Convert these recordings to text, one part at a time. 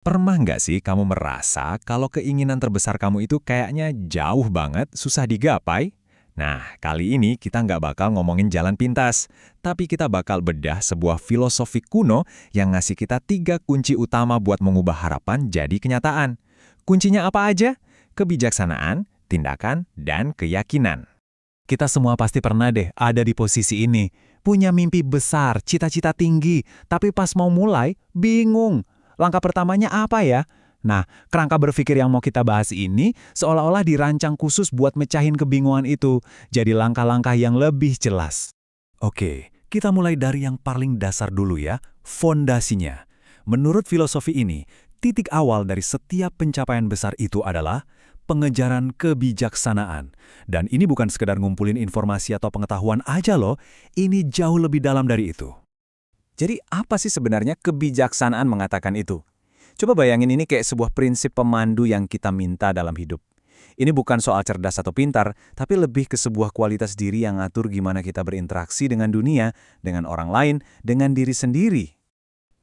Pernah nggak sih kamu merasa kalau keinginan terbesar kamu itu kayaknya jauh banget, susah digapai? Nah, kali ini kita nggak bakal ngomongin jalan pintas, tapi kita bakal bedah sebuah filosofi kuno yang ngasih kita 3 kunci utama buat mengubah harapan jadi kenyataan. Kuncinya apa aja? Kebijaksanaan, tindakan, dan keyakinan. Kita semua pasti pernah deh ada di posisi ini. Punya mimpi besar, cita-cita tinggi, tapi pas mau mulai, bingung. Langkah pertamanya apa ya? Nah, kerangka berpikir yang mau kita bahas ini seolah-olah dirancang khusus buat mecahin kebingungan itu, jadi langkah-langkah yang lebih jelas. Oke, kita mulai dari yang paling dasar dulu ya, fondasinya. Menurut filosofi ini, titik awal dari setiap pencapaian besar itu adalah pengejaran kebijaksanaan. Dan ini bukan sekedar ngumpulin informasi atau pengetahuan aja loh, ini jauh lebih dalam dari itu. Jadi apa sih sebenarnya kebijaksanaan mengatakan itu? Coba bayangin ini kayak sebuah prinsip pemandu yang kita minta dalam hidup. Ini bukan soal cerdas atau pintar, tapi lebih ke sebuah kualitas diri yang ngatur gimana kita berinteraksi dengan dunia, dengan orang lain, dengan diri sendiri.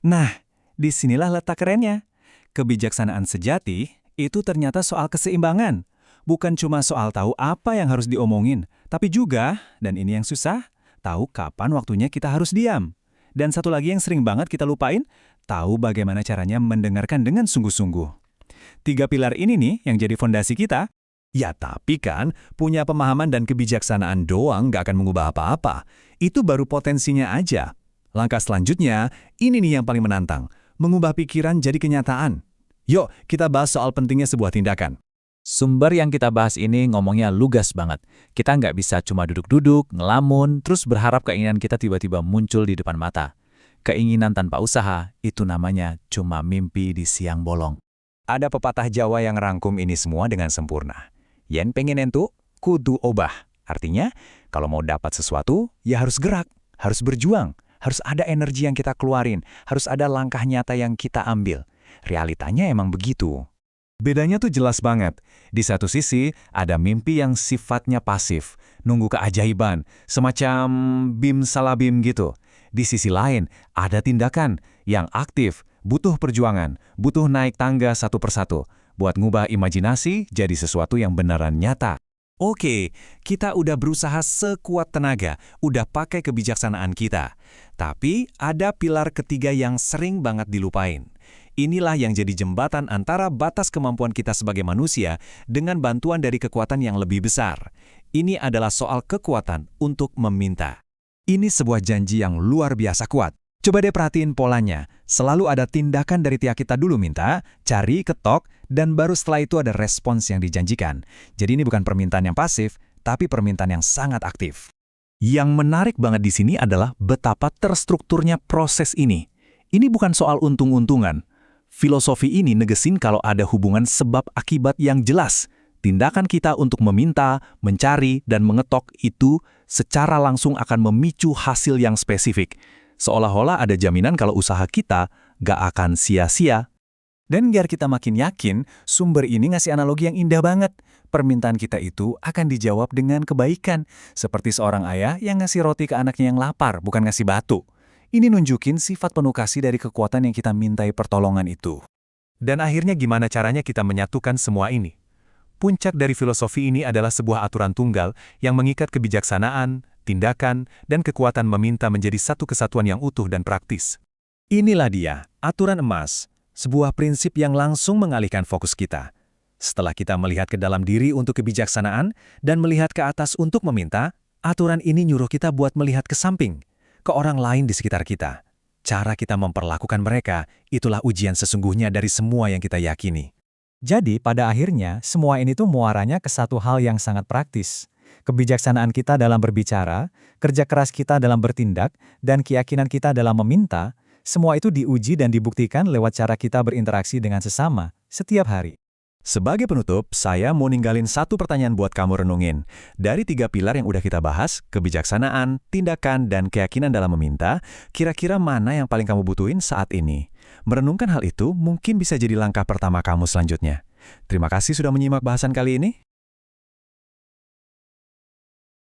Nah, disinilah letak kerennya. Kebijaksanaan sejati itu ternyata soal keseimbangan. Bukan cuma soal tahu apa yang harus diomongin, tapi juga, dan ini yang susah, tahu kapan waktunya kita harus diam. Dan satu lagi yang sering banget kita lupain, tahu bagaimana caranya mendengarkan dengan sungguh-sungguh. 3 pilar ini nih yang jadi fondasi kita. Ya tapi kan, punya pemahaman dan kebijaksanaan doang nggak akan mengubah apa-apa. Itu baru potensinya aja. Langkah selanjutnya, ini nih yang paling menantang. Mengubah pikiran jadi kenyataan. Yuk, kita bahas soal pentingnya sebuah tindakan. Sumber yang kita bahas ini ngomongnya lugas banget. Kita nggak bisa cuma duduk-duduk, ngelamun, terus berharap keinginan kita tiba-tiba muncul di depan mata. Keinginan tanpa usaha, itu namanya cuma mimpi di siang bolong. Ada pepatah Jawa yang rangkum ini semua dengan sempurna. Yen pengen entuk, kudu obah. Artinya, kalau mau dapat sesuatu, ya harus gerak, harus berjuang, harus ada energi yang kita keluarin, harus ada langkah nyata yang kita ambil. Realitanya emang begitu. Bedanya tuh jelas banget. Di satu sisi, ada mimpi yang sifatnya pasif, nunggu keajaiban, semacam bim salabim gitu. Di sisi lain, ada tindakan yang aktif, butuh perjuangan, butuh naik tangga satu persatu, buat ngubah imajinasi jadi sesuatu yang beneran nyata. Oke, kita udah berusaha sekuat tenaga, udah pakai kebijaksanaan kita. Tapi ada pilar ketiga yang sering banget dilupain. Inilah yang jadi jembatan antara batas kemampuan kita sebagai manusia dengan bantuan dari kekuatan yang lebih besar. Ini adalah soal kekuatan untuk meminta. Ini sebuah janji yang luar biasa kuat. Coba deh perhatiin polanya. Selalu ada tindakan dari pihak kita dulu minta, cari, ketok, dan baru setelah itu ada respons yang dijanjikan. Jadi ini bukan permintaan yang pasif, tapi permintaan yang sangat aktif. Yang menarik banget di sini adalah betapa terstrukturnya proses ini. Ini bukan soal untung-untungan. Filosofi ini negesin kalau ada hubungan sebab akibat yang jelas. Tindakan kita untuk meminta, mencari, dan mengetok itu secara langsung akan memicu hasil yang spesifik. Seolah-olah ada jaminan kalau usaha kita gak akan sia-sia. Dan biar kita makin yakin, sumber ini ngasih analogi yang indah banget. Permintaan kita itu akan dijawab dengan kebaikan. Seperti seorang ayah yang ngasih roti ke anaknya yang lapar, bukan ngasih batu. Ini nunjukin sifat penuh kasih dari kekuatan yang kita mintai pertolongan itu. Dan akhirnya gimana caranya kita menyatukan semua ini? Puncak dari filosofi ini adalah sebuah aturan tunggal yang mengikat kebijaksanaan, tindakan, dan kekuatan meminta menjadi satu kesatuan yang utuh dan praktis. Inilah dia, aturan emas, sebuah prinsip yang langsung mengalihkan fokus kita. Setelah kita melihat ke dalam diri untuk kebijaksanaan dan melihat ke atas untuk meminta, aturan ini nyuruh kita buat melihat ke samping, ke orang lain di sekitar kita. Cara kita memperlakukan mereka, itulah ujian sesungguhnya dari semua yang kita yakini. Jadi pada akhirnya, semua ini tuh muaranya ke satu hal yang sangat praktis. Kebijaksanaan kita dalam berbicara, kerja keras kita dalam bertindak, dan keyakinan kita dalam meminta, semua itu diuji dan dibuktikan lewat cara kita berinteraksi dengan sesama, setiap hari. Sebagai penutup, saya mau ninggalin satu pertanyaan buat kamu renungin. Dari 3 pilar yang udah kita bahas, kebijaksanaan, tindakan, dan keyakinan dalam meminta, kira-kira mana yang paling kamu butuhin saat ini? Merenungkan hal itu mungkin bisa jadi langkah pertama kamu selanjutnya. Terima kasih sudah menyimak bahasan kali ini.